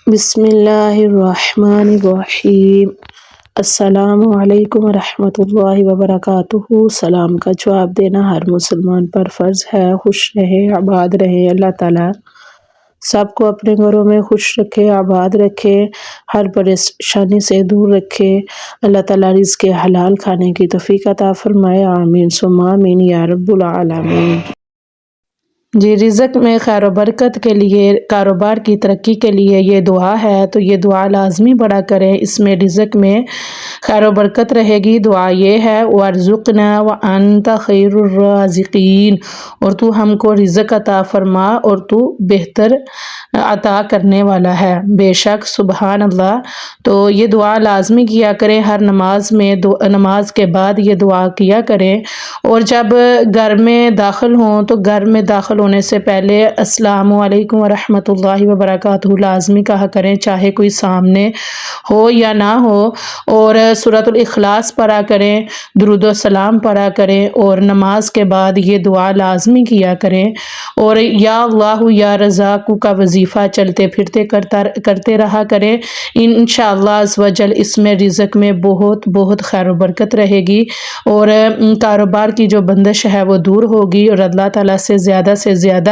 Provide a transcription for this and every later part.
بسم اللہ الرحمن الرحیم۔ السلام علیکم ورحمۃ اللہ وبرکاتہ۔ سلام کا جواب دینا ہر مسلمان پر فرض ہے۔ خوش رہے، آباد رہے۔ اللہ تعالیٰ سب کو اپنے گھروں میں خوش رکھے، آباد رکھے، ہر پریشانی سے دور رکھے۔ اللہ تعالیٰ رزق حلال کھانے کی توفیق عطا فرمائے، آمین ثم آمین یا رب العالمین۔ جی، رزق میں خیر و برکت کے لیے، کاروبار کی ترقی کے لیے یہ دعا ہے، تو یہ دعا لازمی پڑھا کریں۔ اس میں رزق میں خیر و برکت رہے گی۔ دعا یہ ہے وَارْزُقْنَا وَأَنْتَ خَيْرُ الرَّازِقِينَ، اور تو ہم کو رزق عطا فرما اور تو بہتر عطا کرنے والا ہے، بے شک، سبحان اللہ۔ تو یہ دعا لازمی کیا کریں، ہر نماز میں، نماز کے بعد یہ دعا کیا کریں، اور جب گھر میں داخل ہوں تو گھر میں داخل ہونے سے پہلے السلام علیکم ورحمۃ اللہ وبرکاتہ لازمی کہا کریں، چاہے کوئی سامنے ہو یا نہ ہو، اور سورۃ الاخلاص پڑھا کریں، درود و سلام پڑھا کریں، اور نماز کے بعد یہ دعا لازمی کیا کریں، اور یا اللہ یا رزاق کا وظیفہ چلتے پھرتے کرتے رہا کریں۔ انشاءاللہ عز و جل اس میں رزق میں بہت بہت خیر و برکت رہے گی، اور کاروبار کی جو بندش ہے وہ دور ہوگی، اور اللہ تعالیٰ سے زیادہ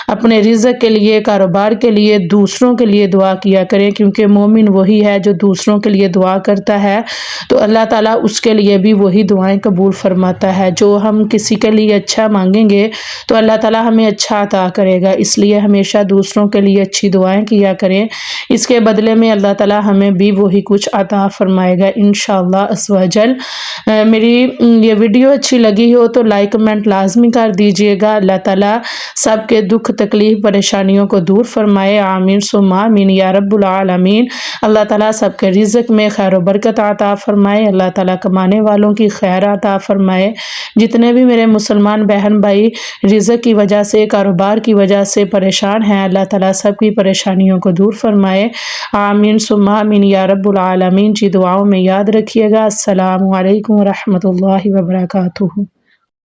اپنے رزق کے لیے، کاروبار کے لیے، دوسروں کے لیے دعا کیا کریں، کیونکہ مومن وہی ہے جو دوسروں کے لیے دعا کرتا ہے، تو اللہ تعالیٰ اس کے لیے بھی وہی دعائیں قبول فرماتا ہے۔ جو ہم کسی کے لیے اچھا مانگیں گے تو اللہ تعالیٰ ہمیں اچھا عطا کرے گا، اس لیے ہمیشہ دوسروں کے لیے اچھی دعائیں کیا کریں، اس کے بدلے میں اللہ تعالیٰ ہمیں بھی وہی کچھ عطا فرمائے گا انشاءاللہ عز و جل۔ میری یہ ویڈیو اچھی لگی ہو تو لائک کمنٹ لازمی کر دیجئے گا۔ اللہ تعالیٰ سب کے دکھ تکلیف پریشانیوں کو دور فرمائے، آمین ثم آمین یا رب العالمین۔ اللہ تعالیٰ سب کے رزق میں خیر و برکت عطا فرمائے، اللہ تعالیٰ کمانے والوں کی خیر عطا فرمائے۔ جتنے بھی میرے مسلمان بہن بھائی رزق کی وجہ سے، کاروبار کی وجہ سے پریشان ہیں، اللہ تعالیٰ سب کی پریشانیوں کو دور فرمائے، آمین ثم آمین یا رب العالمین۔ جی، دعاؤں میں یاد رکھیے گا۔ السلام علیکم ورحمۃ اللہ وبرکاتہ۔